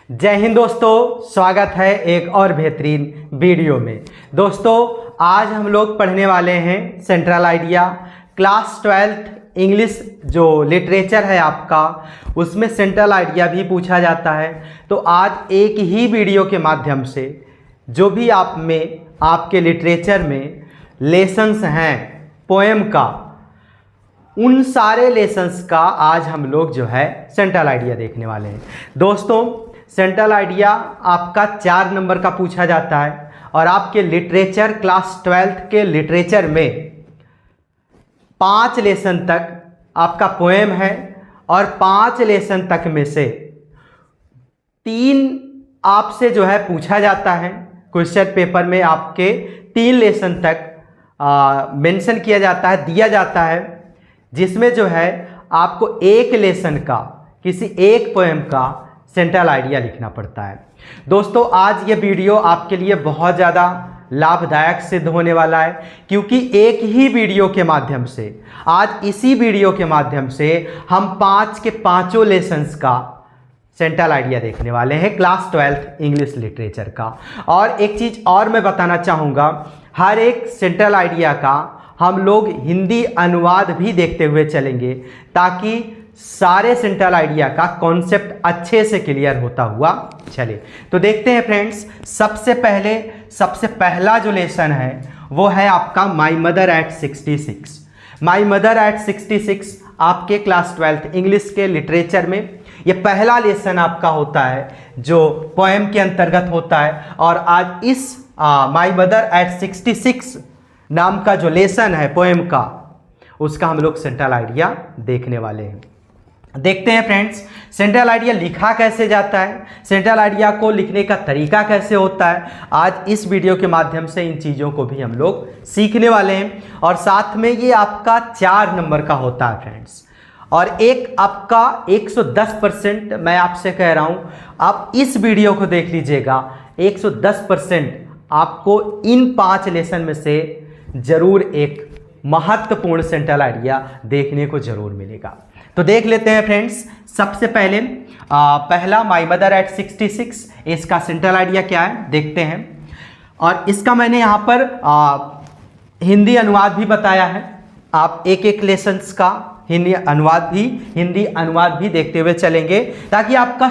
जय हिंद दोस्तों, स्वागत है एक और बेहतरीन वीडियो में। दोस्तों आज हम लोग पढ़ने वाले हैं central idea class 12th English जो लिटरेचर है आपका, उसमें सेंट्रल आइडिया भी पूछा जाता है। तो आज एक ही वीडियो के माध्यम से जो भी आप में आपके लिटरेचर में लेसन्स हैं पोएम का, उन सारे लेसन्स का आज हम लोग जो है सेंट्रल आइडिया देखने वाले हैं। दोस्तों सेंट्रल आइडिया आपका 4 नंबर का पूछा जाता है और आपके लिटरेचर क्लास 12th के लिटरेचर में 5 लेसन तक आपका पोएम है और 5 लेसन तक में से 3 आपसे जो है पूछा जाता है। क्वेश्चन पेपर में आपके 3 लेसन तक मेंशन किया जाता है, दिया जाता है, जिसमें जो है आपको एक लेसन का किसी एक पोएम का सेंट्रल आइडिया लिखना पड़ता है। दोस्तों आज ये वीडियो आपके लिए बहुत ज़्यादा लाभदायक सिद्ध होने वाला है, क्योंकि एक ही वीडियो के माध्यम से, आज इसी वीडियो के माध्यम से हम 5 के 5 लेसन्स का सेंट्रल आइडिया देखने वाले हैं क्लास 12th इंग्लिश लिटरेचर का। और एक चीज़ और मैं बताना चाहूँगा, हर एक सेंट्रल आइडिया का हम लोग हिंदी अनुवाद भी देखते हुए चलेंगे, ताकि सारे सेंट्रल आइडिया का कॉन्सेप्ट अच्छे से क्लियर होता हुआ चले। तो देखते हैं फ्रेंड्स, सबसे पहला जो लेसन है वो है आपका my mother eight 66। My mother eight 66 आपके क्लास 12th इंग्लिश के लिटरेचर में ये पहला लेसन आपका होता है जो पोएम के अंतर्गत होता है। और आज इस माई मदर एट 66 नाम का जो लेसन है पोएम का, उसका हम लोग सेंट्रल आइडिया देखने वाले हैं। देखते हैं फ्रेंड्स सेंट्रल आइडिया लिखा कैसे जाता है, सेंट्रल आइडिया को लिखने का तरीका कैसे होता है। आज इस वीडियो के माध्यम से इन चीज़ों को भी हम लोग सीखने वाले हैं। और साथ में ये आपका 4 नंबर का होता है फ्रेंड्स, और एक आपका 110% मैं आपसे कह रहा हूँ, आप इस वीडियो को देख लीजिएगा, 110% आपको इन 5 लेसन में से जरूर एक महत्वपूर्ण सेंट्रल आइडिया देखने को जरूर मिलेगा। तो देख लेते हैं फ्रेंड्स, सबसे पहले पहला माई मदर एट 66, इसका सेंट्रल आइडिया क्या है देखते हैं। और इसका मैंने यहाँ पर हिंदी अनुवाद भी बताया है। आप एक एक लेसन्स का हिंदी अनुवाद भी देखते हुए चलेंगे, ताकि आपका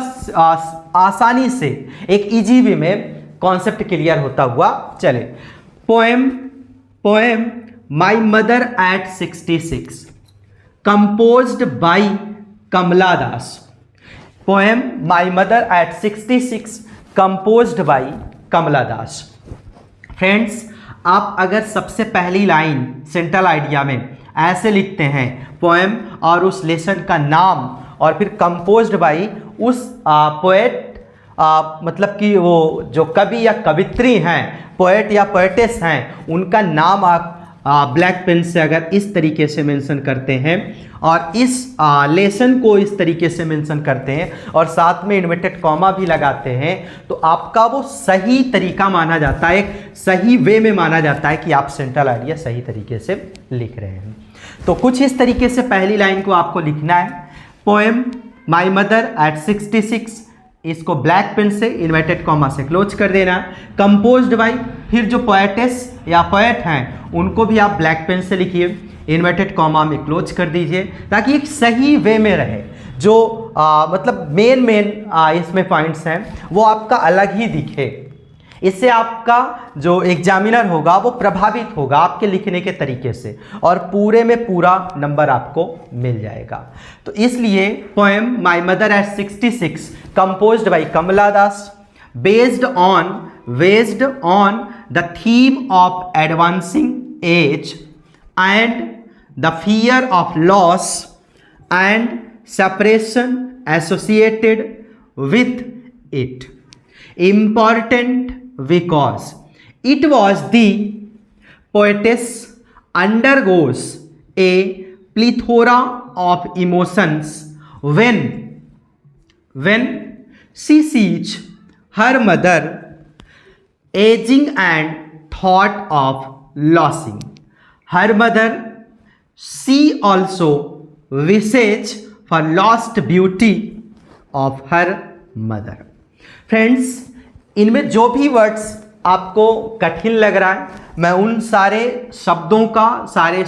आसानी से एक इजी वे में कॉन्सेप्ट क्लियर होता हुआ चले। Poem my mother eight 66 composed by Kamala Das। Poem my mother eight 66 composed by Kamala Das। Friends आप अगर सबसे पहली लाइन सेंट्रल आइडिया में ऐसे लिखते हैं पोएम और उस लेसन का नाम और फिर कंपोज्ड बाई उस पोएट, मतलब कि वो जो कवि या कवित्री हैं, पोएट या पोएटेस हैं, उनका नाम आप ब्लैक पेन से अगर इस तरीके से मेंशन करते हैं और इस लेसन को इस तरीके से मेंशन करते हैं और साथ में इन्वर्टेड कॉमा भी लगाते हैं, तो आपका वो सही तरीका माना जाता है, एक सही वे में माना जाता है कि आप सेंट्रल आइडिया सही तरीके से लिख रहे हैं। तो कुछ इस तरीके से पहली लाइन को आपको लिखना है, पोएम माई मदर एट 66, इसको ब्लैक पेन से इन्वर्टेड कॉमा से क्लोज कर देना। कंपोज्ड बाई, फिर जो पोएटेस या पोएट हैं उनको भी आप ब्लैक पेन से लिखिए, इन्वर्टेड कॉमा में क्लोज कर दीजिए, ताकि एक सही वे में रहे। जो मतलब मेन इसमें पॉइंट्स हैं वो आपका अलग ही दिखे, इससे आपका जो एग्जामिनर होगा वो प्रभावित होगा आपके लिखने के तरीके से, और पूरे में पूरा नंबर आपको मिल जाएगा। तो इसलिए poem my mother eight 66 composed by Kamala Das, based on the theme of advancing age and the fear of loss and separation associated with it. Important because it was the poetess undergoes a plethora of emotions when she sees her mother aging and thought of losing her mother. She also wishes for lost beauty of her mother. Friends, इनमें जो भी words आपको कठिन लग रहा है, मैं उन सारे शब्दों का, सारे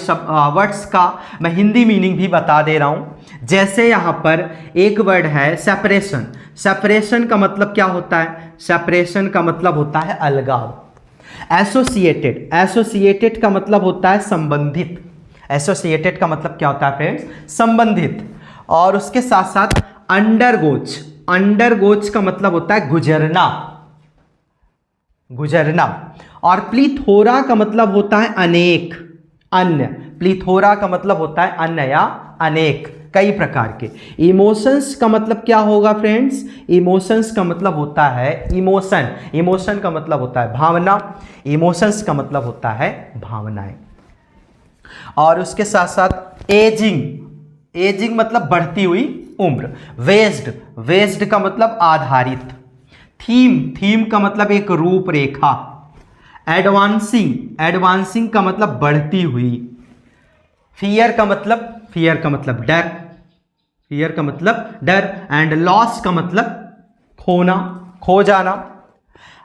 वर्ड्स का मैं हिंदी मीनिंग भी बता दे रहा हूँ। जैसे यहाँ पर एक वर्ड है सेपरेशन। सेपरेशन का मतलब क्या होता है? सेपरेशन का मतलब होता है अलगाव। एसोसिएटेड, एसोसिएटेड का मतलब होता है संबंधित। एसोसिएटेड का मतलब क्या होता है फ्रेंड्स? संबंधित। और उसके साथ साथ अंडरगोज, अंडरगोज का मतलब होता है गुजरना, गुजरना। और प्लीथोरा का मतलब होता है अनेक, अन्य। प्लीथोरा का मतलब होता है अन्य या अनेक, कई प्रकार के। इमोशंस का मतलब क्या होगा फ्रेंड्स? इमोशंस का मतलब होता है इमोशन। इमोशन का मतलब होता है भावना, इमोशंस का मतलब होता है भावनाएं। और उसके साथ साथ एजिंग, एजिंग मतलब बढ़ती हुई उम्र। वेस्ड, वेस्ड का मतलब आधारित। थीम, थीम का मतलब एक रूपरेखा। एडवांसिंग, एडवांसिंग का मतलब बढ़ती हुई। फियर का मतलब, फियर का मतलब डर, फियर का मतलब डर। एंड लॉस का मतलब खोना, खो जाना।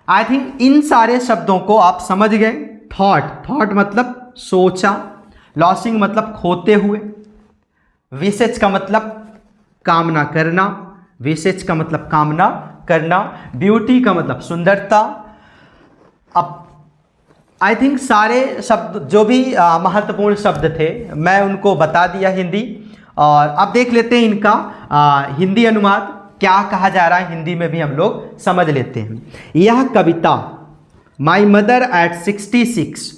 आई थिंक इन सारे शब्दों को आप समझ गए। थॉट, थॉट मतलब सोचा। लॉसिंग मतलब खोते हुए। विशेष का मतलब कामना करना, विशेष का मतलब कामना करना। ब्यूटी का मतलब सुंदरता। अब आई थिंक सारे शब्द जो भी महत्वपूर्ण शब्द थे मैं उनको बता दिया हिंदी। और अब देख लेते हैं इनका हिंदी अनुवाद क्या कहा जा रहा है, हिंदी में भी हम लोग समझ लेते हैं। यह कविता माई मदर एट 66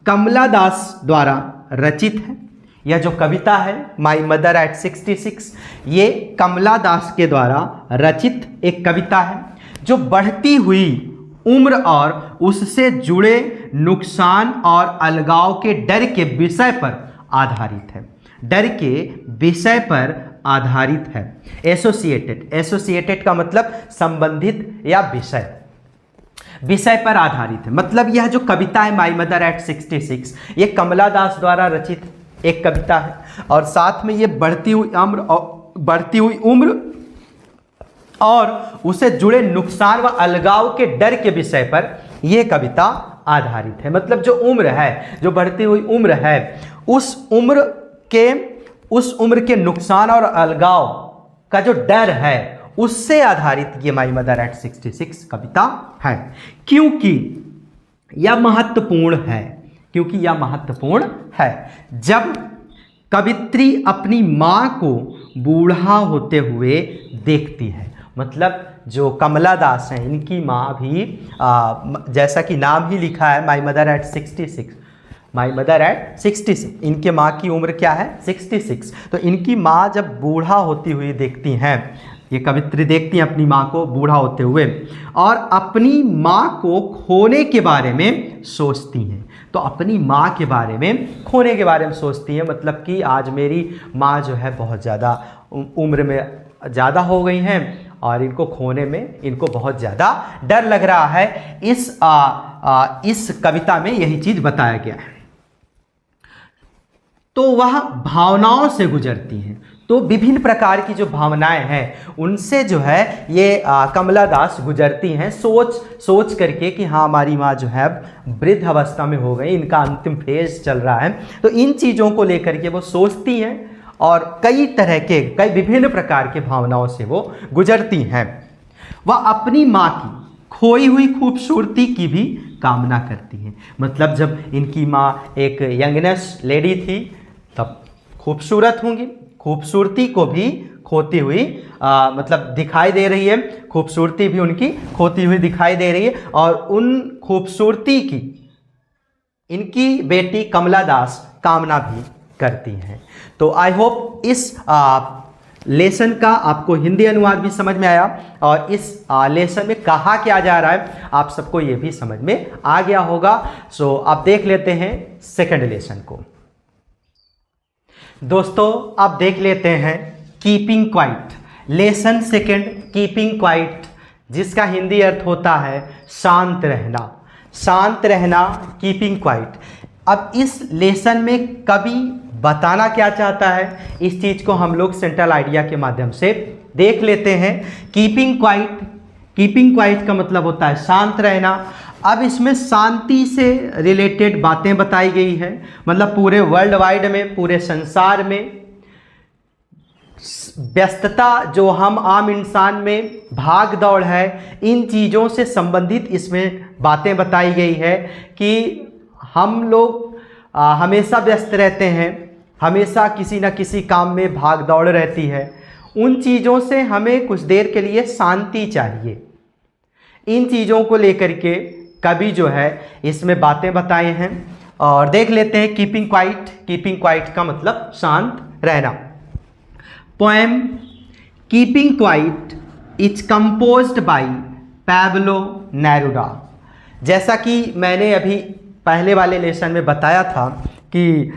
कमला दास द्वारा रचित है। यह जो कविता है माई मदर एट 66, ये कमला दास के द्वारा रचित एक कविता है जो बढ़ती हुई उम्र और उससे जुड़े नुकसान और अलगाव के डर के विषय पर आधारित है। डर के विषय पर आधारित है। एसोसिएटेड, एसोसिएटेड का मतलब संबंधित या विषय, विषय पर आधारित है। मतलब यह जो कविता है माई मदर एट 66, ये कमला दास द्वारा रचित एक कविता है। और साथ में ये बढ़ती हुई उम्र और उसे जुड़े नुकसान व अलगाव के डर के विषय पर यह कविता आधारित है। मतलब जो उम्र है, जो बढ़ती हुई उम्र है, उस उम्र के नुकसान और अलगाव का जो डर है, उससे आधारित ये माई मदर एट 66 कविता है। क्योंकि यह महत्वपूर्ण है, क्योंकि यह महत्वपूर्ण है। जब कवित्री अपनी माँ को बूढ़ा होते हुए देखती है, मतलब जो कमला दास हैं इनकी माँ भी जैसा कि नाम ही लिखा है my mother eight 66, my mother eight 66, इनके माँ की उम्र क्या है? 66। तो इनकी माँ जब बूढ़ा होती हुई देखती हैं, ये कवित्री देखती हैं अपनी माँ को बूढ़ा होते हुए और अपनी माँ को खोने के बारे में सोचती हैं। तो अपनी माँ के बारे में, खोने के बारे में सोचती हैं, मतलब कि आज मेरी माँ जो है बहुत ज़्यादा उम्र में ज़्यादा हो गई हैं और इनको खोने में इनको बहुत ज़्यादा डर लग रहा है। इस कविता में यही चीज़ बताया गया है। तो वह भावनाओं से गुजरती हैं। तो विभिन्न प्रकार की जो भावनाएं हैं उनसे जो है ये कमला दास गुजरती हैं, सोच करके कि हाँ हमारी माँ जो है वृद्ध अवस्था में हो गई, इनका अंतिम फेज चल रहा है। तो इन चीज़ों को लेकर के वो सोचती हैं और कई विभिन्न प्रकार के भावनाओं से वो गुजरती हैं। वह अपनी माँ की खोई हुई खूबसूरती की भी कामना करती हैं। मतलब जब इनकी माँ एक यंगनेस लेडी थी तब खूबसूरत होंगी, खूबसूरती को भी खोती हुई मतलब दिखाई दे रही है, खूबसूरती भी उनकी खोती हुई दिखाई दे रही है। और उन खूबसूरती की इनकी बेटी कमला दास कामना भी करती हैं। तो आई होप इस लेसन का आपको हिंदी अनुवाद भी समझ में आया और इस लेसन में कहा क्या जा रहा है आप सबको ये भी समझ में आ गया होगा। सो अब देख लेते हैं सेकंड लेसन को। दोस्तों अब देख लेते हैं keeping quiet. Lesson second, keeping quiet, जिसका हिंदी अर्थ होता है शांत रहना। शांत रहना, कीपिंग क्वाइट। अब इस लेसन में कवि बताना क्या चाहता है, इस चीज़ को हम लोग सेंट्रल आइडिया के माध्यम से देख लेते हैं। कीपिंग क्वाइट कीपिंग क्वाइट का मतलब होता है शांत रहना। अब इसमें शांति से रिलेटेड बातें बताई गई है, मतलब पूरे वर्ल्ड वाइड में, पूरे संसार में व्यस्तता जो हम आम इंसान में भाग दौड़ है, इन चीज़ों से संबंधित इसमें बातें बताई गई है कि हम लोग हमेशा व्यस्त रहते हैं, हमेशा किसी न किसी काम में भाग दौड़ रहती है। उन चीज़ों से हमें कुछ देर के लिए शांति चाहिए। इन चीज़ों को लेकर के कवि जो है इसमें बातें बताए हैं, और देख लेते हैं कीपिंग क्वाइट। कीपिंग क्वाइट का मतलब शांत रहना। Poem keeping quiet is composed by Pablo Neruda. जैसा कि मैंने अभी पहले वाले लेसन में बताया था कि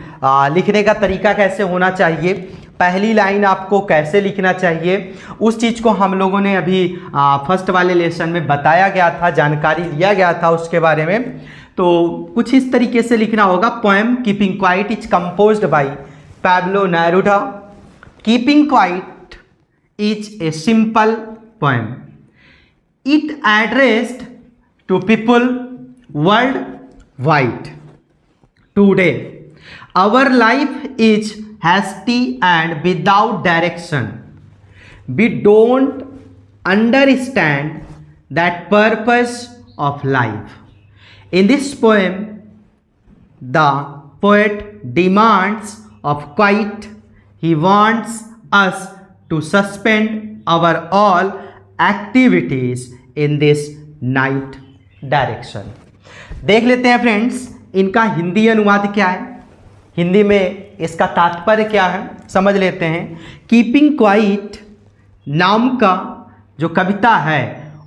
लिखने का तरीका कैसे होना चाहिए, पहली लाइन आपको कैसे लिखना चाहिए, उस चीज़ को हम लोगों ने अभी फर्स्ट वाले लेसन में बताया गया था, जानकारी लिया गया था उसके बारे में। तो कुछ इस तरीके से लिखना होगा। Poem keeping quiet is composed by Pablo Neruda. Keeping quiet is a simple poem. It addressed to people world wide. Today our life is hasty and without direction. We don't understand that purpose of life. In this poem, the poet demands of quiet. He wants us to suspend our all activities in this night direction. देख लेते हैं friends इनका हिंदी अनुवाद क्या है, हिंदी में इसका तात्पर्य क्या है, समझ लेते हैं। कीपिंग क्वाइट नाम का जो कविता है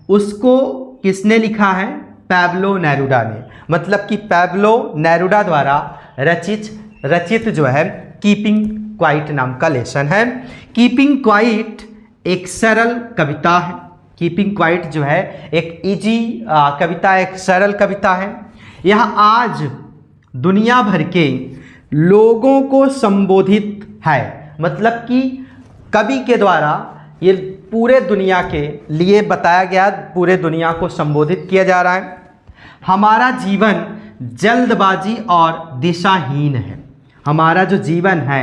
उसको किसने लिखा है? पैब्लो नेरुडा ने। मतलब कि पैब्लो नेरुडा द्वारा रचित जो है कीपिंग क्वाइट नाम का लेसन है। कीपिंग क्वाइट एक सरल कविता है। कीपिंग क्वाइट जो है एक इजी कविता, एक सरल कविता है। यह आज दुनिया भर के लोगों को संबोधित है। मतलब कि कवि के द्वारा ये पूरे दुनिया के लिए बताया गया, पूरे दुनिया को संबोधित किया जा रहा है। हमारा जीवन जल्दबाजी और दिशाहीन है। हमारा जो जीवन है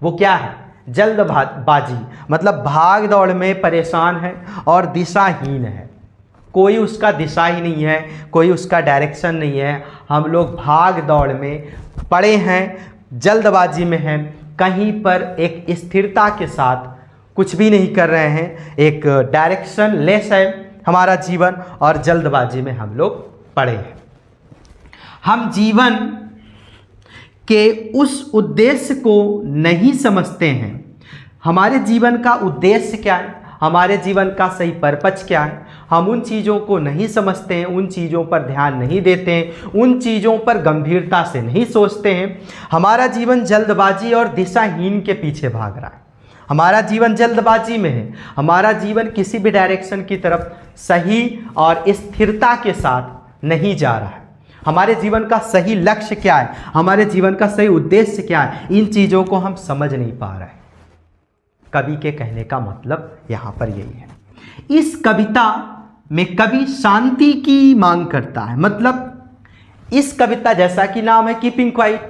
वो क्या है? जल्दबाजी, मतलब भाग दौड़ में परेशान है और दिशाहीन है। कोई उसका दिशा ही नहीं है, कोई उसका डायरेक्शन नहीं है। हम लोग भाग दौड़ में पड़े हैं, जल्दबाजी में हैं, कहीं पर एक स्थिरता के साथ कुछ भी नहीं कर रहे हैं। एक डायरेक्शन लेस है हमारा जीवन और जल्दबाजी में हम लोग पड़े हैं। हम जीवन के उस उद्देश्य को नहीं समझते हैं। हमारे जीवन का उद्देश्य क्या है, हमारे जीवन का सही पर्पज क्या है, हम उन चीज़ों को नहीं समझते हैं, उन चीज़ों पर ध्यान नहीं देते हैं, उन चीज़ों पर गंभीरता से नहीं सोचते हैं। हमारा जीवन जल्दबाजी और दिशाहीन के पीछे भाग रहा है। हमारा जीवन जल्दबाजी में है। हमारा जीवन किसी भी डायरेक्शन की तरफ सही और स्थिरता के साथ नहीं जा रहा है। हमारे जीवन का सही लक्ष्य क्या है, हमारे जीवन का सही उद्देश्य क्या है, इन चीज़ों को हम समझ नहीं पा रहे हैं। कवि के कहने का मतलब यहाँ पर यही है। इस कविता में कवि शांति की मांग करता है। मतलब इस कविता, जैसा कि नाम है कीपिंग क्वाइट,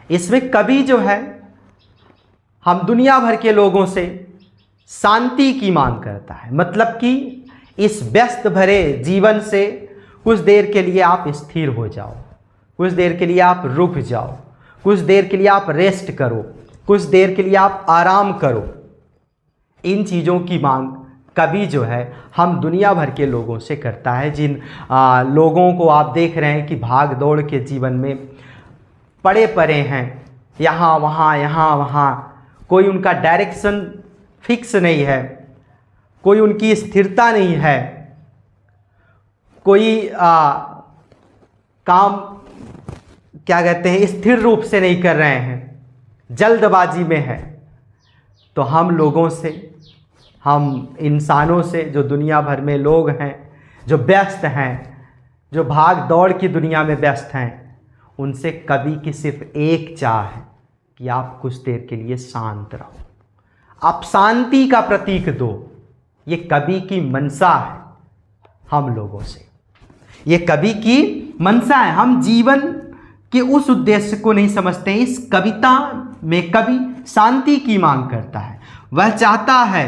इसमें कवि जो है हम दुनिया भर के लोगों से शांति की मांग करता है। मतलब कि इस व्यस्त भरे जीवन से कुछ देर के लिए आप स्थिर हो जाओ, कुछ देर के लिए आप रुक जाओ, कुछ देर के लिए आप रेस्ट करो, कुछ देर के लिए आप आराम करो। इन चीज़ों की मांग कवि जो है हम दुनिया भर के लोगों से करता है। जिन लोगों को आप देख रहे हैं कि भाग दौड़ के जीवन में पड़े पड़े हैं, यहाँ वहाँ, कोई उनका डायरेक्शन फिक्स नहीं है, कोई उनकी स्थिरता नहीं है, कोई काम क्या कहते हैं स्थिर रूप से नहीं कर रहे हैं, जल्दबाजी में है। तो हम लोगों से, हम इंसानों से, जो दुनिया भर में लोग हैं, जो व्यस्त हैं, जो भाग दौड़ की दुनिया में व्यस्त हैं, उनसे कवि की सिर्फ एक चाह है कि आप कुछ देर के लिए शांत रहो, आप शांति का प्रतीक दो। ये कवि की मनसा है। हम लोगों से। ये कवि की मंशा है। हम जीवन के उस उद्देश्य को नहीं समझते हैं। इस कविता में कवि शांति की मांग करता है। वह चाहता है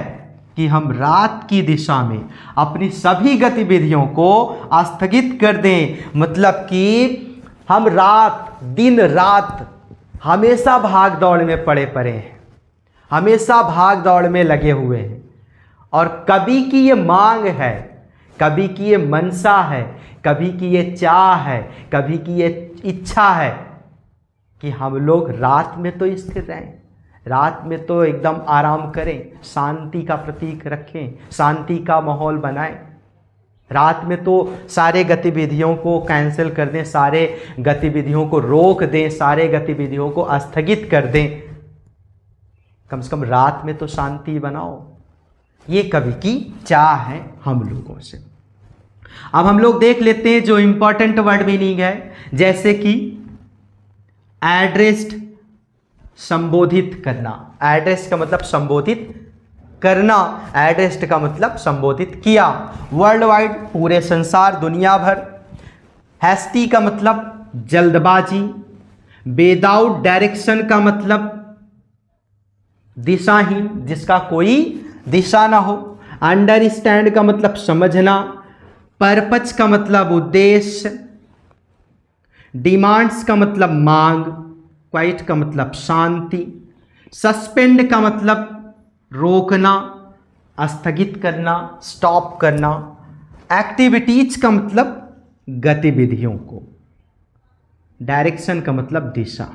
कि हम रात की दिशा में अपनी सभी गतिविधियों को स्थगित कर दें। मतलब कि हम दिन रात हमेशा भाग दौड़ में पड़े हैं, हमेशा भाग दौड़ में लगे हुए हैं। और कवि की ये मांग है, कवि की ये मंशा है, कवि की ये चाह है, कवि की ये इच्छा है कि हम लोग रात में तो स्थिर रहें, रात में तो एकदम आराम करें, शांति का प्रतीक रखें, शांति का माहौल बनाएं। रात में तो सारे गतिविधियों को कैंसिल कर दें, सारे गतिविधियों को रोक दें, सारे गतिविधियों को स्थगित कर दें। कम से कम रात में तो शांति बनाओ। ये कवि की चाह है हम लोगों से। अब हम लोग देख लेते हैं जो इंपॉर्टेंट वर्ड मीनिंग है, जैसे कि एड्रेस्ड, संबोधित करना। एड्रेस का मतलब संबोधित करना, एड्रेस्ड का मतलब संबोधित किया। वर्ल्ड वाइड, पूरे संसार, दुनिया भर। हैस्टी का मतलब जल्दबाजी। विदाउट डायरेक्शन का मतलब दिशाहीन, जिसका कोई दिशा ना हो। अंडरस्टैंड का मतलब समझना। पर्पज का मतलब उद्देश्य। डिमांड्स का मतलब मांग। क्वाइट का मतलब शांति। सस्पेंड का मतलब रोकना, स्थगित करना, स्टॉप करना। एक्टिविटीज का मतलब गतिविधियों को। डायरेक्शन का मतलब दिशा।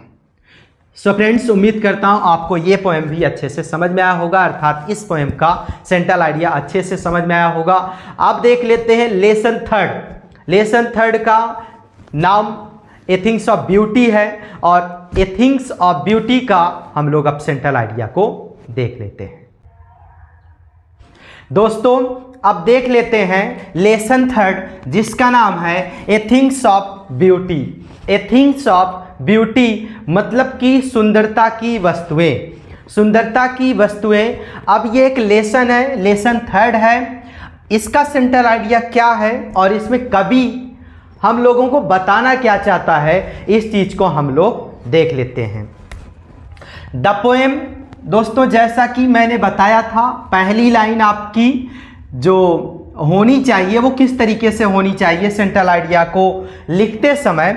सो फ्रेंड्स, उम्मीद करता हूँ आपको ये पोएम भी अच्छे से समझ में आया होगा, अर्थात इस पोएम का सेंट्रल आइडिया अच्छे से समझ में आया होगा। अब देख लेते हैं लेसन थर्ड। लेसन थर्ड का नाम ए थिंग्स ऑफ ब्यूटी है, और ए थिंग्स ऑफ ब्यूटी का हम लोग अब सेंट्रल आइडिया को देख लेते हैं। दोस्तों, अब देख लेते हैं लेसन थर्ड, जिसका नाम है a things of beauty. A things of beauty मतलब कि सुंदरता की वस्तुएं, सुंदरता की वस्तुएं। अब ये एक लेसन है, लेसन थर्ड है। इसका सेंट्रल आइडिया क्या है और इसमें कवि हम लोगों को बताना क्या चाहता है, इस चीज को हम लोग देख लेते हैं। द पोएम, दोस्तों जैसा कि मैंने बताया था, पहली लाइन आपकी जो होनी चाहिए वो किस तरीके से होनी चाहिए सेंट्रल आइडिया को लिखते समय,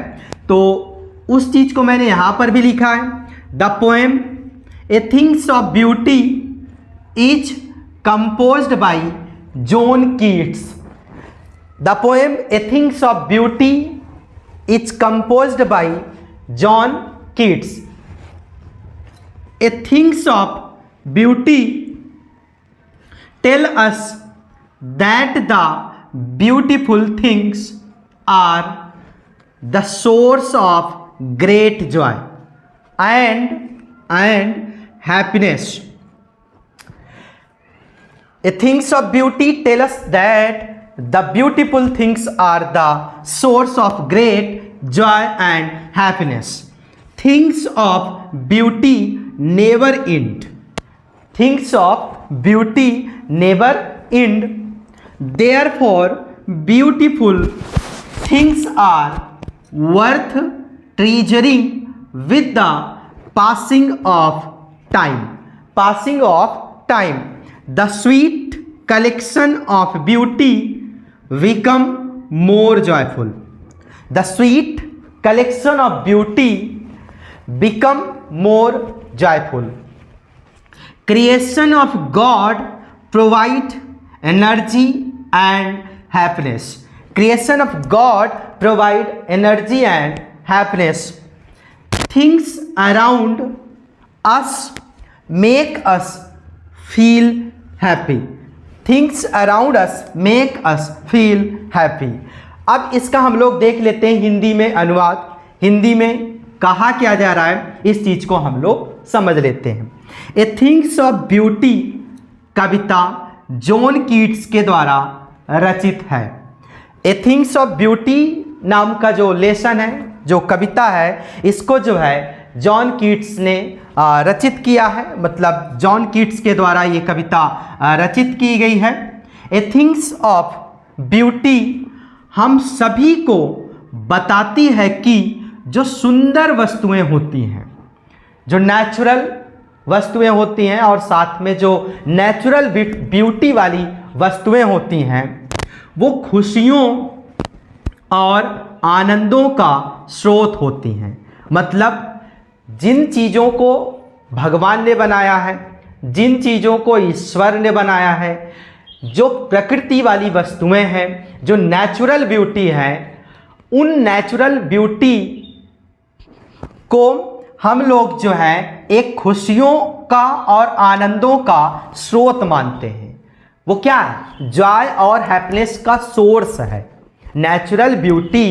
तो उस चीज को मैंने यहां पर भी लिखा है। The poem a things of beauty is composed by John Keats. The poem a things of beauty is composed by John Keats. A things of beauty tell us that the beautiful things are the source of great joy and happiness. A things of beauty tell us that the beautiful things are the source of great joy and happiness. Things of beauty never end. Things of beauty never end. Therefore, beautiful things are worth treasuring with the passing of time. Passing of time. The sweet collection of beauty become more joyful. The sweet collection of beauty become more joyful. Creation of God provide energy and happiness. Creation of God provide energy and happiness. Things around us make us feel happy. Things around us make us feel happy. अब इसका हम लोग देख लेते हैं हिंदी में अनुवाद, हिंदी में कहा क्या जा रहा है, इस चीज को हम लोग समझ लेते हैं। ए थिंग्स ऑफ ब्यूटी कविता जॉन कीट्स के द्वारा रचित है। ए थिंग्स ऑफ ब्यूटी नाम का जो लेसन है, जो कविता है, इसको जो है जॉन कीट्स ने रचित किया है, मतलब जॉन कीट्स के द्वारा ये कविता रचित की गई है। ए थिंग्स ऑफ ब्यूटी हम सभी को बताती है कि जो सुंदर वस्तुएं होती हैं, जो नेचुरल वस्तुएं होती हैं और साथ में जो नेचुरल ब्यूटी वाली वस्तुएं होती हैं, वो खुशियों और आनंदों का स्रोत होती हैं। मतलब जिन चीज़ों को भगवान ने बनाया है, जिन चीज़ों को ईश्वर ने बनाया है, जो प्रकृति वाली वस्तुएं हैं, जो नेचुरल ब्यूटी है, उन नेचुरल ब्यूटी को हम लोग जो है एक खुशियों का और आनंदों का स्रोत मानते हैं। वो क्या है? जॉय और हैप्पीनेस का सोर्स है। नेचुरल ब्यूटी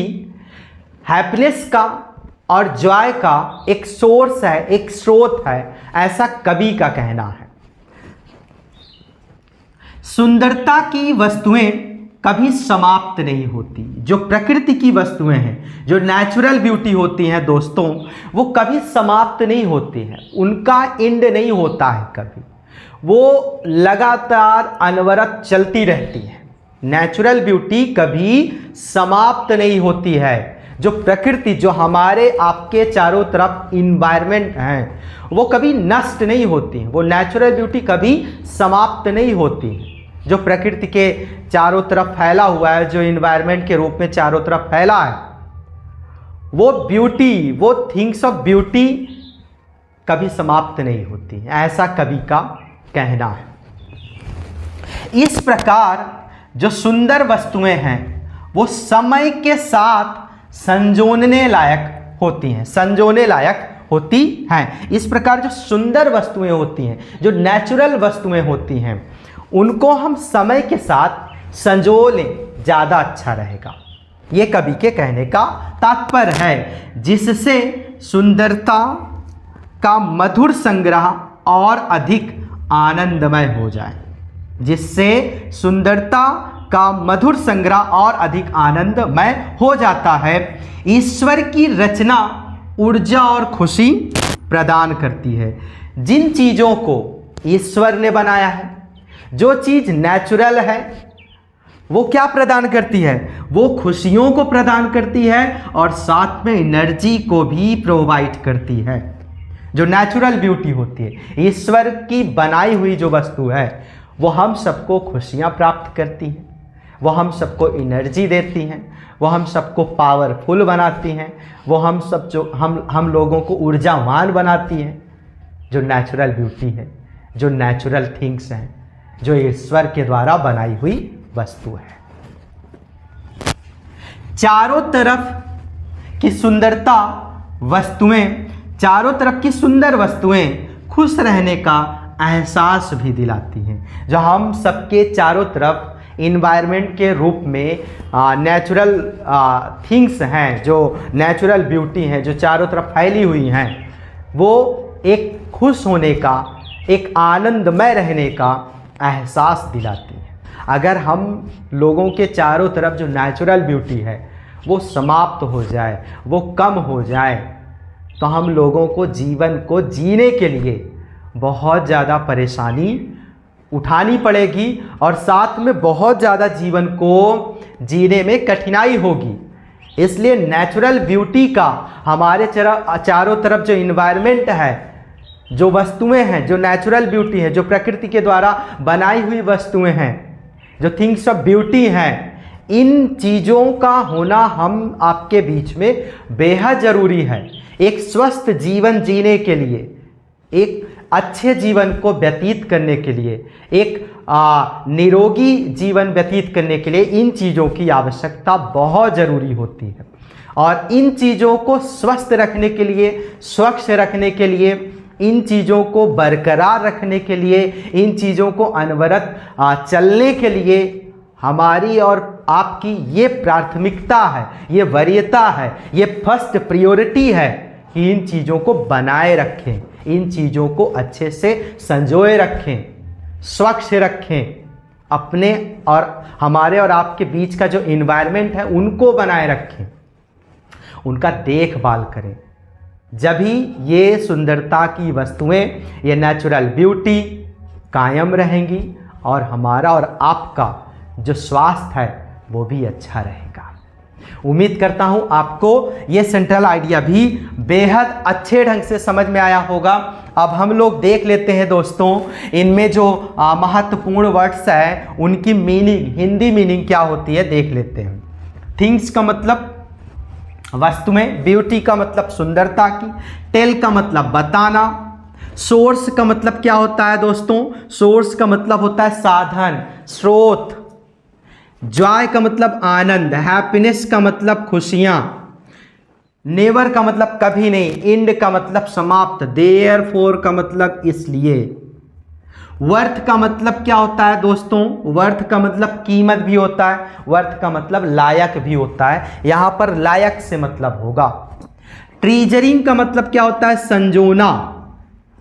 हैप्पीनेस का और जॉय का एक सोर्स है, एक स्रोत है, ऐसा कवि का कहना है। सुंदरता की वस्तुएं कभी समाप्त नहीं होती। जो प्रकृति की वस्तुएं हैं, जो नेचुरल ब्यूटी होती हैं दोस्तों, वो कभी समाप्त नहीं होती हैं, उनका एंड नहीं होता है कभी, वो लगातार अनवरत चलती रहती है। नेचुरल ब्यूटी कभी समाप्त नहीं होती है। जो प्रकृति, जो हमारे आपके चारों तरफ इन्वायरमेंट हैं, वो कभी नष्ट नहीं होती हैं। वो नेचुरल ब्यूटी कभी समाप्त नहीं होती है। जो प्रकृति के चारों तरफ फैला हुआ है, जो इन्वायरमेंट के रूप में चारों तरफ फैला है, वो ब्यूटी, वो थिंग्स ऑफ ब्यूटी कभी समाप्त नहीं होती, ऐसा कवि का कहना है। इस प्रकार जो सुंदर वस्तुएं हैं वो समय के साथ संजोने लायक होती हैं, संजोने लायक होती हैं। इस प्रकार जो सुंदर वस्तुएं होती हैं, जो नेचुरल वस्तुएं होती हैं, उनको हम समय के साथ संजो लें, ज़्यादा अच्छा रहेगा। ये कवि के कहने का तात्पर्य है, जिससे सुंदरता का मधुर संग्रह और अधिक आनंदमय हो जाए, जिससे सुंदरता का मधुर संग्रह और अधिक आनंदमय हो जाता है। ईश्वर की रचना ऊर्जा और खुशी प्रदान करती है। जिन चीज़ों को ईश्वर ने बनाया है, जो चीज़ नेचुरल है, वो क्या प्रदान करती है? वो खुशियों को प्रदान करती है और साथ में एनर्जी को भी प्रोवाइड करती है। जो नेचुरल ब्यूटी होती है, ईश्वर की बनाई हुई जो वस्तु है, वो हम सबको खुशियाँ प्राप्त करती हैं, वो हम सबको एनर्जी देती हैं, वो हम सबको पावरफुल बनाती हैं, वो हम लोगों को ऊर्जावान बनाती हैं। जो नेचुरल ब्यूटी है, जो नेचुरल थिंग्स हैं, जो ईश्वर के द्वारा बनाई हुई वस्तु है। चारों तरफ की सुंदरता वस्तुएं, चारों तरफ की सुंदर वस्तुएं खुश रहने का एहसास भी दिलाती हैं। जो हम सबके चारों तरफ इन्वायरमेंट के रूप में नेचुरल थिंग्स हैं, जो नेचुरल ब्यूटी हैं, जो चारों तरफ फैली हुई हैं, वो एक खुश होने का, एक आनंदमय रहने का एहसास दिलाती है। अगर हम लोगों के चारों तरफ जो नेचुरल ब्यूटी है वो समाप्त हो जाए, वो कम हो जाए, तो हम लोगों को जीवन को जीने के लिए बहुत ज़्यादा परेशानी उठानी पड़ेगी और साथ में बहुत ज़्यादा जीवन को जीने में कठिनाई होगी। इसलिए नेचुरल ब्यूटी का हमारे चारों तरफ जो इन्वायरमेंट है, जो वस्तुएं हैं, जो नेचुरल ब्यूटी है, जो प्रकृति के द्वारा बनाई हुई वस्तुएं हैं, जो थिंग्स ऑफ ब्यूटी हैं, इन चीज़ों का होना हम आपके बीच में बेहद ज़रूरी है। एक स्वस्थ जीवन जीने के लिए, एक अच्छे जीवन को व्यतीत करने के लिए, एक निरोगी जीवन व्यतीत करने के लिए इन चीज़ों की आवश्यकता बहुत ज़रूरी होती है। और इन चीज़ों को स्वस्थ रखने के लिए, स्वच्छ रखने के लिए, इन चीज़ों को बरकरार रखने के लिए, इन चीज़ों को अनवरत चलने के लिए हमारी और आपकी ये प्राथमिकता है, ये वरीयता है, ये फर्स्ट प्रायोरिटी है कि इन चीज़ों को बनाए रखें, इन चीज़ों को अच्छे से संजोए रखें, स्वच्छ रखें। अपने और हमारे और आपके बीच का जो इन्वायरमेंट है उनको बनाए रखें, उनका देखभाल करें। जब ही ये सुंदरता की वस्तुएं, ये नेचुरल ब्यूटी कायम रहेंगी और हमारा और आपका जो स्वास्थ्य है वो भी अच्छा रहेगा। उम्मीद करता हूँ आपको ये सेंट्रल आइडिया भी बेहद अच्छे ढंग से समझ में आया होगा। अब हम लोग देख लेते हैं दोस्तों, इनमें जो महत्वपूर्ण वर्ड्स है उनकी मीनिंग, हिंदी मीनिंग क्या होती है देख लेते हैं। थिंग्स का मतलब वस्तु में, ब्यूटी का मतलब सुंदरता की, टेल का मतलब बताना, सोर्स का मतलब क्या होता है दोस्तों, सोर्स का मतलब होता है साधन, स्रोत, जॉय का मतलब आनंद, हैप्पीनेस का मतलब खुशियां, नेवर का मतलब कभी नहीं, एंड का मतलब समाप्त, देयरफॉर का मतलब इसलिए, वर्थ का मतलब क्या होता है दोस्तों, वर्थ का मतलब कीमत भी होता है, वर्थ का मतलब लायक भी होता है, यहां पर लायक से मतलब होगा। ट्रीजरिंग का मतलब क्या होता है, संजोना,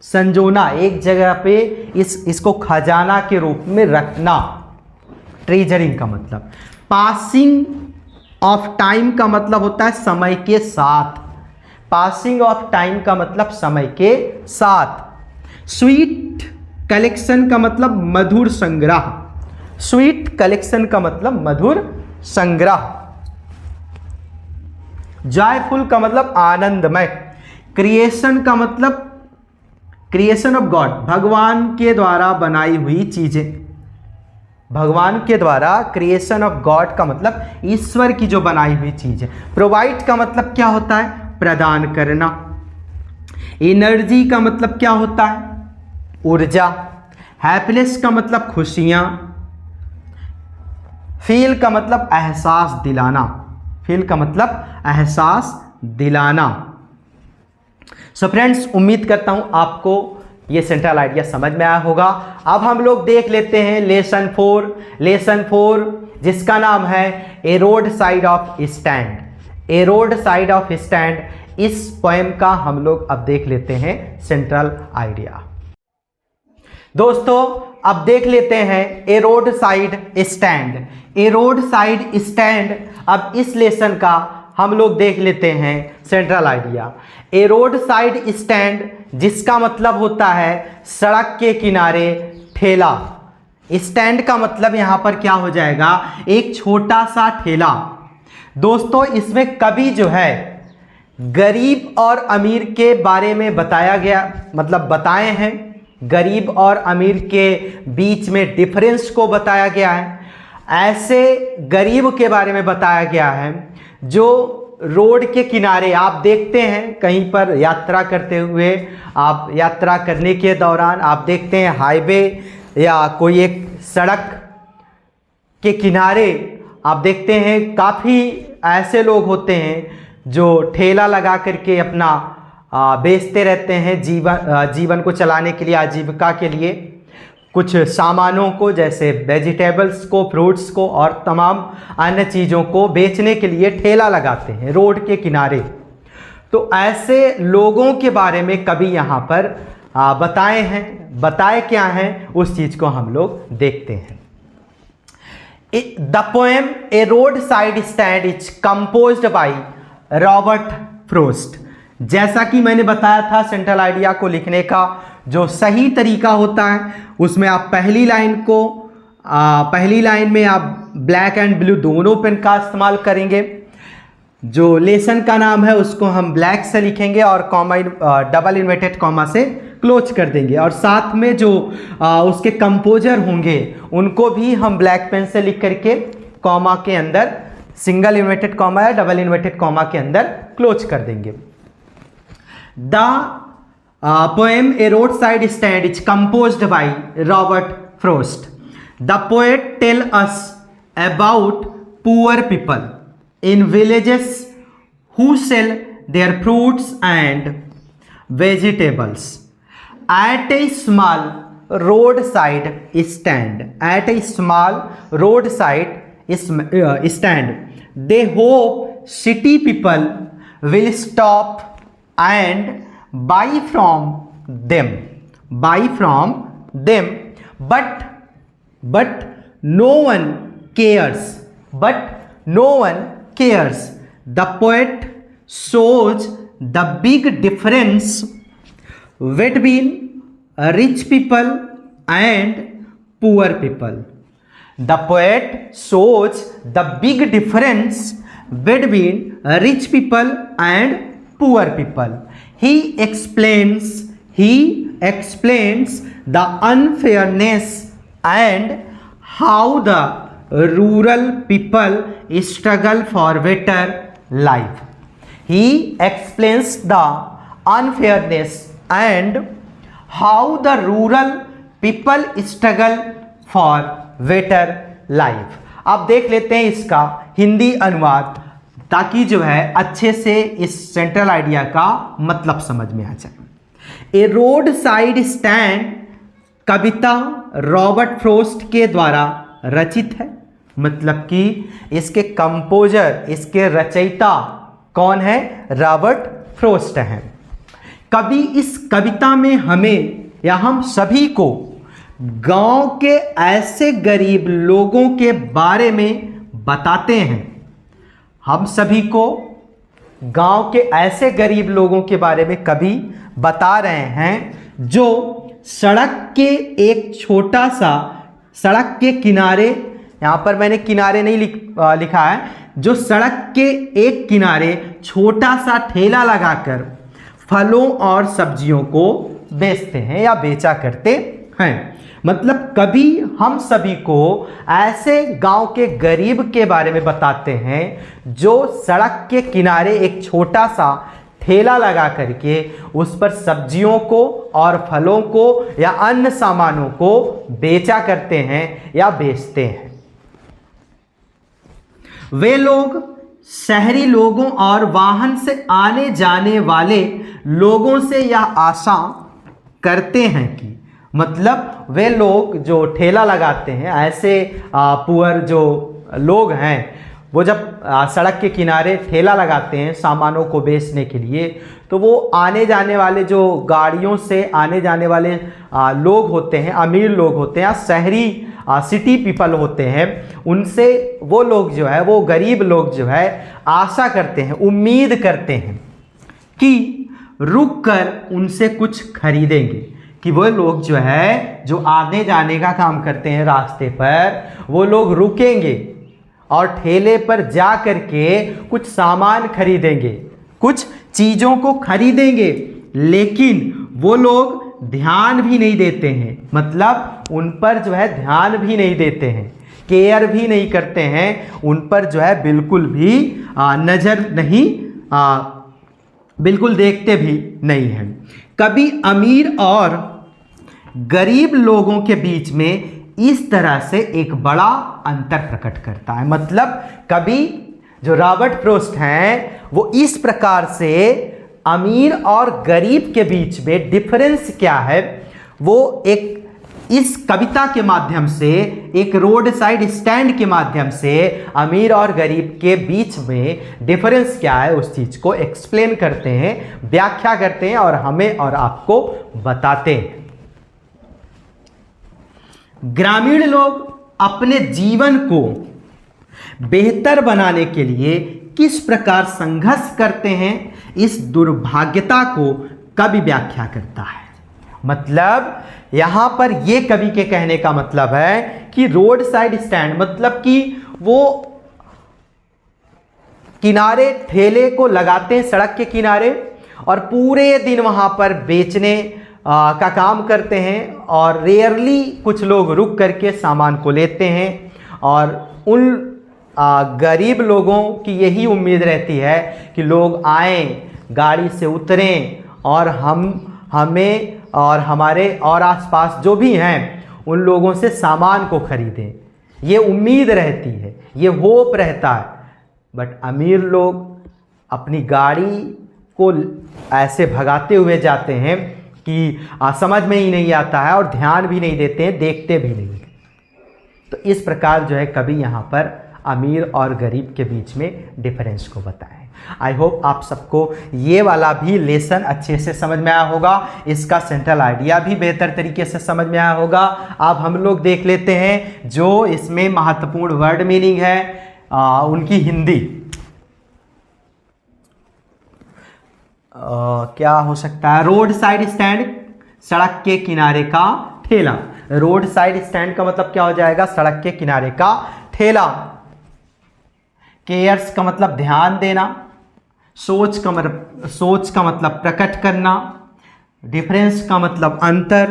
संजोना, एक जगह पे इसको खजाना के रूप में रखना, ट्रेजरिंग का मतलब। पासिंग ऑफ टाइम का मतलब होता है समय के साथ, पासिंग ऑफ टाइम का मतलब समय के साथ। स्वीट कलेक्शन का मतलब मधुर संग्रह, स्वीट कलेक्शन का मतलब मधुर संग्रह। जॉयफुल का मतलब आनंदमय। क्रिएशन का मतलब क्रिएशन ऑफ गॉड, भगवान के द्वारा बनाई हुई चीजें, भगवान के द्वारा, क्रिएशन ऑफ गॉड का मतलब ईश्वर की जो बनाई हुई चीज है। प्रोवाइड का मतलब क्या होता है, प्रदान करना। एनर्जी का मतलब क्या होता है, ऊर्जा। हैप्पीनेस का मतलब खुशियां। फील का मतलब एहसास दिलाना, फील का मतलब एहसास दिलाना। सो फ्रेंड्स, उम्मीद करता हूं आपको ये सेंट्रल आइडिया समझ में आया होगा। अब हम लोग देख लेते हैं लेसन 4, लेसन 4 जिसका नाम है a road side of stand, a road side of stand. इस पोएम का हम लोग अब देख लेते हैं सेंट्रल आइडिया। दोस्तों अब देख लेते हैं ए road side stand, a road side stand. अब इस लेसन का हम लोग देख लेते हैं सेंट्रल आइडिया। ए रोड साइड स्टैंड जिसका मतलब होता है सड़क के किनारे ठेला। स्टैंड का मतलब यहां पर क्या हो जाएगा, एक छोटा सा ठेला। दोस्तों इसमें कवि जो है गरीब और अमीर के बारे में बताया गया, मतलब बताए हैं, गरीब और अमीर के बीच में डिफरेंस को बताया गया है। ऐसे गरीब के बारे में बताया गया है जो रोड के किनारे, आप देखते हैं कहीं पर यात्रा करते हुए, आप यात्रा करने के दौरान आप देखते हैं हाईवे या कोई एक सड़क के किनारे आप देखते हैं काफ़ी ऐसे लोग होते हैं जो ठेला लगा करके अपना बेचते रहते हैं, जीवन को चलाने के लिए, आजीविका के लिए, कुछ सामानों को जैसे वेजिटेबल्स को, फ्रूट्स को और तमाम अन्य चीज़ों को बेचने के लिए ठेला लगाते हैं रोड के किनारे। तो ऐसे लोगों के बारे में कभी यहाँ पर बताए हैं, बताए क्या हैं उस चीज़ को हम लोग देखते हैं। The poem A road side stand is composed by Robert frost. जैसा कि मैंने बताया था सेंट्रल आइडिया को लिखने का जो सही तरीका होता है, उसमें आप पहली लाइन में आप ब्लैक एंड ब्लू दोनों पेन का इस्तेमाल करेंगे। जो लेसन का नाम है उसको हम ब्लैक से लिखेंगे और कॉमा, डबल इन्वर्टेड कॉमा से क्लोज कर देंगे, और साथ में जो उसके कंपोजर होंगे उनको भी हम ब्लैक पेन से लिख करके कॉमा के अंदर, सिंगल इन्वर्टेड कॉमा या डबल इन्वर्टेड कॉमा के अंदर क्लोज कर देंगे। The poem A Roadside Stand is composed by Robert Frost. The poet tells us about poor people in villages who sell their fruits and vegetables at a small roadside stand. At a small roadside stand, they hope city people will stop and buy from them, but no one cares, The poet shows the big difference between rich people and poor people. The poet shows the big difference between rich people and poor people. He explains the unfairness and how the rural people struggle for better life. He explains the unfairness and how the rural people struggle for better life. अब देख लेते हैं इसका हिंदी अनुवाद, ताकि जो है अच्छे से इस सेंट्रल आइडिया का मतलब समझ में आ जाए। ए रोड साइड स्टैंड कविता रॉबर्ट फ्रोस्ट के द्वारा रचित है, मतलब कि इसके कंपोजर, इसके रचयिता कौन है? रॉबर्ट फ्रोस्ट हैं। कवि इस कविता में हमें या हम सभी को गांव के ऐसे गरीब लोगों के बारे में बताते हैं। हम सभी को गांव के ऐसे गरीब लोगों के बारे में कवि बता रहे हैं जो सड़क के एक छोटा सा, सड़क के किनारे, यहाँ पर मैंने किनारे नहीं लिखा है, जो सड़क के एक किनारे छोटा सा ठेला लगाकर फलों और सब्जियों को बेचते हैं या बेचा करते हैं। मतलब कभी हम सभी को ऐसे गांव के गरीब के बारे में बताते हैं जो सड़क के किनारे एक छोटा सा ठेला लगा करके उस पर सब्जियों को और फलों को या अन्य सामानों को बेचा करते हैं या बेचते हैं। वे लोग शहरी लोगों और वाहन से आने जाने वाले लोगों से यह आशा करते हैं कि, मतलब वे लोग जो ठेला लगाते हैं, ऐसे पुअर जो लोग हैं, वो जब सड़क के किनारे ठेला लगाते हैं सामानों को बेचने के लिए, तो वो आने जाने वाले जो गाड़ियों से आने जाने वाले लोग होते हैं, अमीर लोग होते हैं या शहरी सिटी पीपल होते हैं, उनसे वो लोग जो है, वो गरीब लोग जो है आशा करते हैं, उम्मीद करते हैं कि रुक कर उनसे कुछ खरीदेंगे, कि वो लोग जो है, जो आने जाने का काम करते हैं रास्ते पर, वो लोग रुकेंगे और ठेले पर जा कर के कुछ सामान खरीदेंगे, कुछ चीज़ों को खरीदेंगे। लेकिन वो लोग ध्यान भी नहीं देते हैं, मतलब उन पर जो है ध्यान भी नहीं देते हैं, केयर भी नहीं करते हैं, उन पर जो है बिल्कुल भी नज़र नहीं, बिल्कुल देखते भी नहीं हैं। कभी अमीर और गरीब लोगों के बीच में इस तरह से एक बड़ा अंतर प्रकट करता है। मतलब कभी जो रॉबर्ट फ्रोस्ट हैं वो इस प्रकार से अमीर और गरीब के बीच में डिफरेंस क्या है, वो एक इस कविता के माध्यम से, एक रोड साइड स्टैंड के माध्यम से अमीर और गरीब के बीच में डिफरेंस क्या है उस चीज़ को एक्सप्लेन करते हैं, व्याख्या करते हैं और हमें और आपको बताते हैं। ग्रामीण लोग अपने जीवन को बेहतर बनाने के लिए किस प्रकार संघर्ष करते हैं, इस दुर्भाग्यता को कवि व्याख्या करता है। मतलब यहां पर यह कवि के कहने का मतलब है कि रोड साइड स्टैंड, मतलब कि वो किनारे ठेले को लगाते हैं सड़क के किनारे और पूरे दिन वहां पर बेचने का काम करते हैं, और रेयरली कुछ लोग रुक करके सामान को लेते हैं, और उन गरीब लोगों की यही उम्मीद रहती है कि लोग आएं, गाड़ी से उतरें और हमें और हमारे और आसपास जो भी हैं उन लोगों से सामान को खरीदें। ये उम्मीद रहती है, ये होप रहता है। बट अमीर लोग अपनी गाड़ी को ऐसे भगाते हुए जाते हैं कि समझ में ही नहीं आता है और ध्यान भी नहीं देते हैं, देखते भी नहीं। तो इस प्रकार जो है कवि यहाँ पर अमीर और गरीब के बीच में डिफरेंस को बताएं। आई होप आप सबको ये वाला भी लेसन अच्छे से समझ में आया होगा, इसका सेंट्रल आइडिया भी बेहतर तरीके से समझ में आया होगा। अब हम लोग देख लेते हैं जो इसमें महत्वपूर्ण वर्ड मीनिंग है उनकी हिंदी। क्या हो सकता है? रोड साइड स्टैंड, सड़क के किनारे का ठेला। रोड साइड स्टैंड का मतलब क्या हो जाएगा? सड़क के किनारे का ठेला। केयर्स का मतलब ध्यान देना। सोच का मतलब प्रकट करना। डिफरेंस का मतलब अंतर।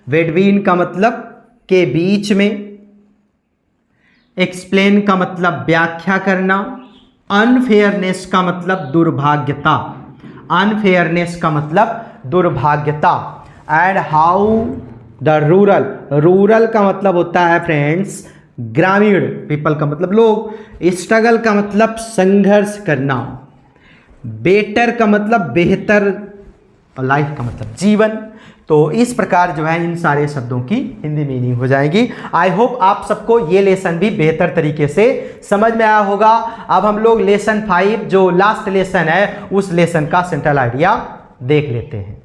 बिटवीन का मतलब के बीच में। एक्सप्लेन का मतलब व्याख्या करना। अनफेयरनेस का मतलब दुर्भाग्यता। अनफेयरनेस का मतलब दुर्भाग्यता। एंड हाउ द रूरल का मतलब होता है फ्रेंड्स ग्रामीण। पीपल का मतलब लोग। स्ट्रगल का मतलब संघर्ष करना। बेटर का मतलब बेहतर। और लाइफ का मतलब जीवन। तो इस प्रकार जो है इन सारे शब्दों की हिंदी मीनिंग हो जाएगी। आई होप आप सबको ये लेसन भी बेहतर तरीके से समझ में आया होगा। अब हम लोग लेसन 5 जो लास्ट लेसन है उस लेसन का सेंट्रल आइडिया देख लेते हैं।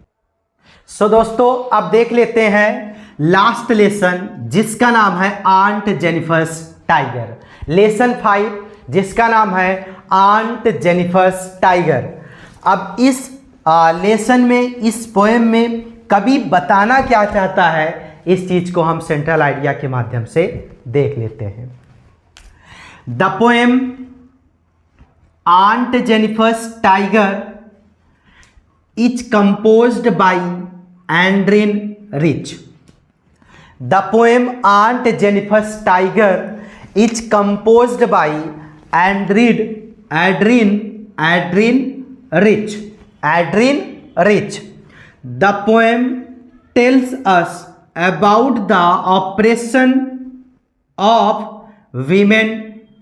सो दोस्तों अब देख लेते हैं लास्ट लेसन जिसका नाम है आंट जेनिफर्स टाइगर। लेसन 5 जिसका नाम है आंट जेनिफर्स टाइगर। अब इस लेसन में, इस पोएम में कवि बताना क्या चाहता है इस चीज को हम सेंट्रल आइडिया के माध्यम से देख लेते हैं। The poem aunt Jennifer's tiger is composed by Adrienne Rich. The poem aunt Jennifer's tiger is composed by Adrienne Rich. The poem tells us about the oppression of women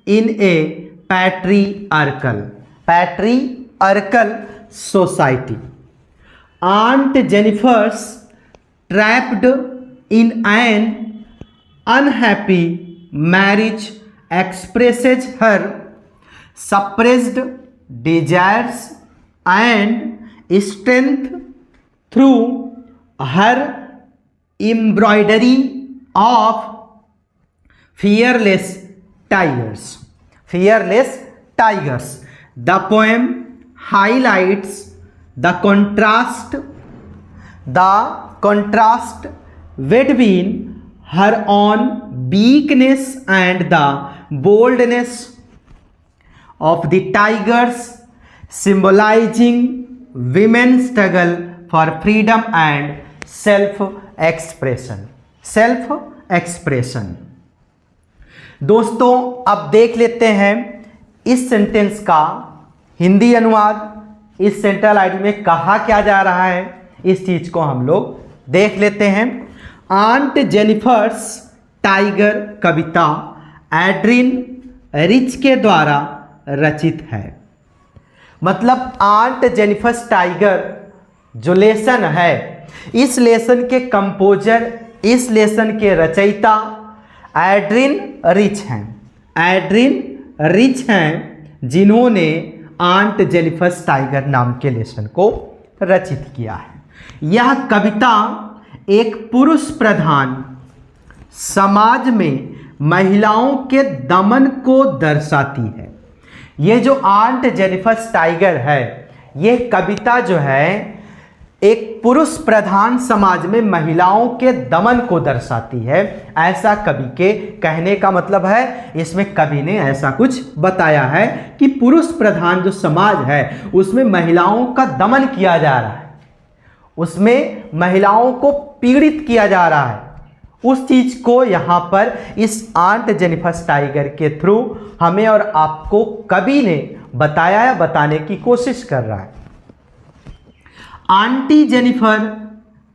in a patriarchal society. Aunt Jennifer's trapped in an unhappy marriage expresses her suppressed desires and strength through her embroidery of fearless tigers. The poem highlights the contrast between her own weakness and the boldness of the tigers, symbolizing women's struggle for freedom and self-expression. दोस्तों अब देख लेते हैं इस sentence का हिंदी अनुवाद। इस central idea में कहा क्या जा रहा है इस चीज को हम लोग देख लेते हैं। आंट जेनिफर्स टाइगर कविता एड्रिन रिच के द्वारा रचित है। मतलब आंट जेनिफर्स टाइगर जो लेसन है, इस लेसन के कंपोजर, इस लेसन के रचयिता एड्रिन रिच हैं जिन्होंने आंट जेनिफर्स टाइगर नाम के लेसन को रचित किया है। यह कविता एक पुरुष प्रधान समाज में महिलाओं के दमन को दर्शाती है। ये जो आंट जेनिफर्स टाइगर है, ये कविता जो है एक पुरुष प्रधान समाज में महिलाओं के दमन को दर्शाती है। ऐसा कवि के कहने का मतलब है, इसमें कवि ने ऐसा कुछ बताया है कि पुरुष प्रधान जो समाज है उसमें महिलाओं का दमन किया जा रहा है, उसमें महिलाओं को पीड़ित किया जा रहा है। उस चीज को यहाँ पर इस आंट जेनिफर्स टाइगर के थ्रू हमें और आपको कवि ने बताया या बताने की कोशिश कर रहा है। आंटी जेनिफर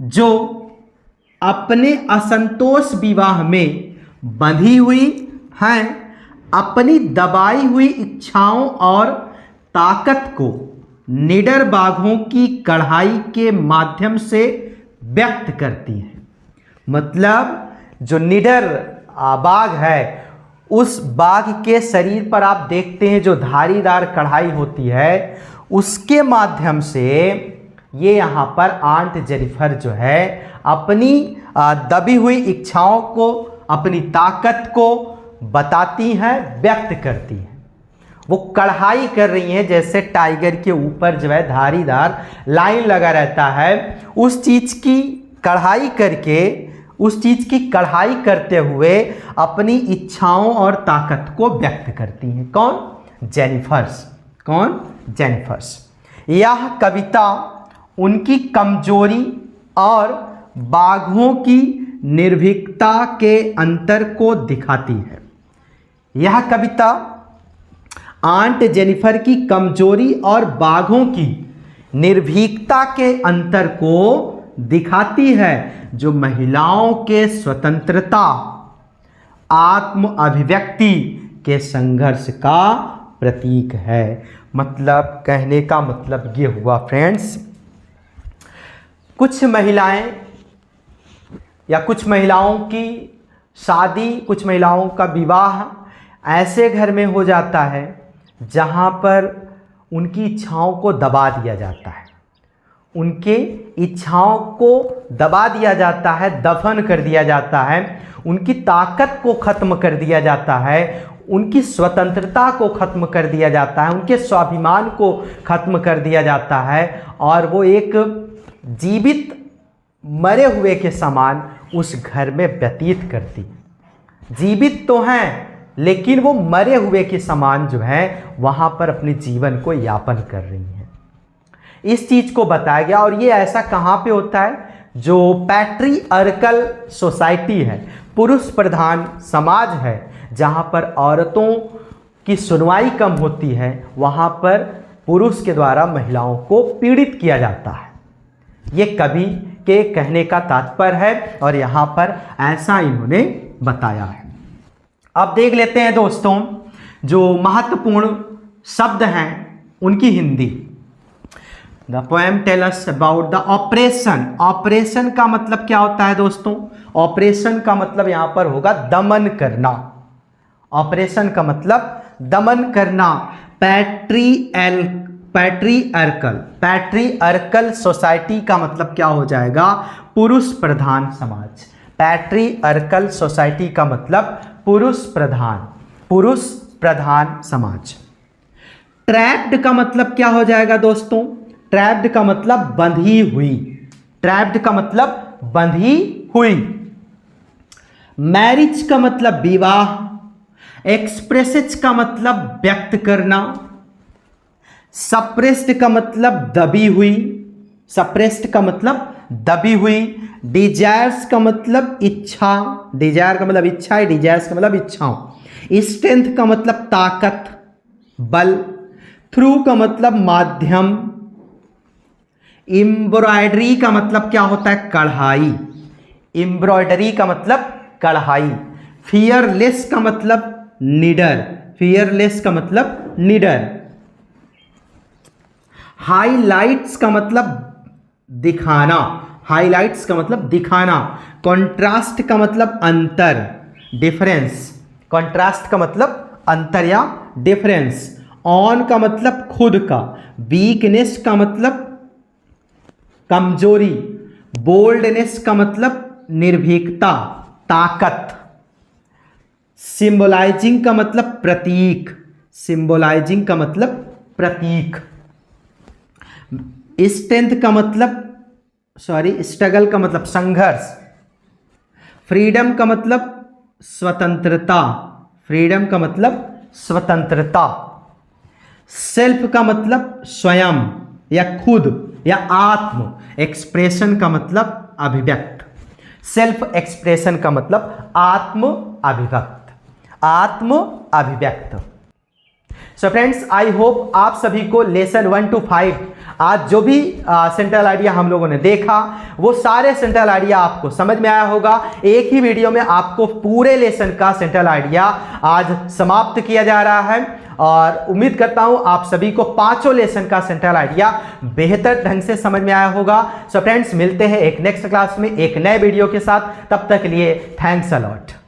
जो अपने असंतोष विवाह में बंधी हुई हैं, अपनी दबाई हुई इच्छाओं और ताकत को निडर बाघों की कढ़ाई के माध्यम से व्यक्त करती है। मतलब जो निडर बाघ है, उस बाघ के शरीर पर आप देखते हैं जो धारीदार कढ़ाई होती है, उसके माध्यम से ये यहाँ पर आंट जेनिफर जो है अपनी दबी हुई इच्छाओं को, अपनी ताकत को बताती हैं, व्यक्त करती हैं। वो कढ़ाई कर रही हैं, जैसे टाइगर के ऊपर जो है धारीदार लाइन लगा रहता है, उस चीज़ की कढ़ाई करके उस चीज़ की कढ़ाई करते हुए अपनी इच्छाओं और ताकत को व्यक्त करती हैं। कौन? जेनिफर्स। कौन? जेनिफर्स। यह कविता उनकी कमजोरी और बाघों की निर्भीकता के अंतर को दिखाती है। यह कविता आंट जेनिफर की कमजोरी और बाघों की निर्भीकता के अंतर को दिखाती है, जो महिलाओं के स्वतंत्रता, आत्म अभिव्यक्ति के संघर्ष का प्रतीक है। मतलब कहने का मतलब ये हुआ फ्रेंड्स, कुछ महिलाएं या कुछ महिलाओं की शादी, कुछ महिलाओं का विवाह ऐसे घर में हो जाता है जहां पर उनकी इच्छाओं को दबा दिया जाता है, उनके इच्छाओं को दबा दिया जाता है, दफन कर दिया जाता है, उनकी ताकत को ख़त्म कर दिया जाता है, उनकी स्वतंत्रता को ख़त्म कर दिया जाता है, उनके स्वाभिमान को ख़त्म कर दिया जाता है और वो एक जीवित मरे हुए के समान उस घर में व्यतीत करती। जीवित तो हैं लेकिन वो मरे हुए के समान जो है वहाँ पर अपने जीवन को यापन कर रही हैं। इस चीज़ को बताया गया। और ये ऐसा कहाँ पे होता है? जो पैट्रिअर्कल सोसाइटी है, पुरुष प्रधान समाज है, जहाँ पर औरतों की सुनवाई कम होती है, वहाँ पर पुरुष के द्वारा महिलाओं को पीड़ित किया जाता है। ये कवि के कहने का तात्पर्य है और यहाँ पर ऐसा इन्होंने बताया है। अब देख लेते हैं दोस्तों जो महत्वपूर्ण शब्द हैं उनकी Hindi. The poem tell us about the operation. Operation का मतलब क्या होता है दोस्तों? ऑपरेशन का मतलब यहाँ पर होगा दमन करना। ऑपरेशन का मतलब दमन करना। पैट्रिअर्कल सोसाइटी का मतलब क्या हो जाएगा? पुरुष प्रधान समाज। पैट्रिअर्कल सोसाइटी का मतलब पुरुष प्रधान समाज। ट्रैप्ड का मतलब क्या हो जाएगा दोस्तों? ट्रैप्ड का मतलब बंधी हुई। ट्रैप्ड का मतलब बंधी हुई। मैरिज का मतलब विवाह। एक्सप्रेसेज का मतलब व्यक्त करना। सप्रेस्ड का मतलब दबी हुई। सप्रेस्ड का मतलब दबी हुई। डिजायर्स का मतलब इच्छा। डिजायर का मतलब इच्छा है, डिजायर्स का मतलब इच्छाओं। स्ट्रेंथ का मतलब ताकत, बल। थ्रू का मतलब माध्यम। एम्ब्रॉयडरी का मतलब क्या होता है? कढ़ाई। एम्ब्रॉयडरी का मतलब कढ़ाई। फियरलेस का मतलब निडर। फियरलेस का मतलब निडर। हाईलाइट्स का मतलब दिखाना। हाईलाइट्स का मतलब दिखाना। कॉन्ट्रास्ट का मतलब अंतर, डिफरेंस। कॉन्ट्रास्ट का मतलब अंतर या डिफरेंस। ऑन का मतलब खुद का। वीकनेस का मतलब कमजोरी। बोल्डनेस का मतलब निर्भीकता, ताकत। सिंबलाइजिंग का मतलब प्रतीक। सिंबलाइजिंग का मतलब प्रतीक। स्ट्रेंथ का मतलब स्ट्रगल का मतलब संघर्ष। फ्रीडम का मतलब स्वतंत्रता। फ्रीडम का मतलब स्वतंत्रता। सेल्फ का मतलब स्वयं या खुद या आत्म। एक्सप्रेशन का मतलब अभिव्यक्त। सेल्फ एक्सप्रेशन का मतलब आत्म अभिव्यक्त। आत्म अभिव्यक्त। सो फ्रेंड्स, आई होप आप सभी को लेसन 1 to 5 आज जो भी सेंट्रल आइडिया हम लोगों ने देखा वो सारे सेंट्रल आइडिया आपको समझ में आया होगा। एक ही वीडियो में आपको पूरे लेसन का सेंट्रल आइडिया आज समाप्त किया जा रहा है और उम्मीद करता हूं आप सभी को पांचों लेसन का सेंट्रल आइडिया बेहतर ढंग से समझ में आया होगा। सो फ्रेंड्स, मिलते हैं एक नेक्स्ट क्लास में एक नए वीडियो के साथ। तब तक के लिए थैंक्स अ लॉट।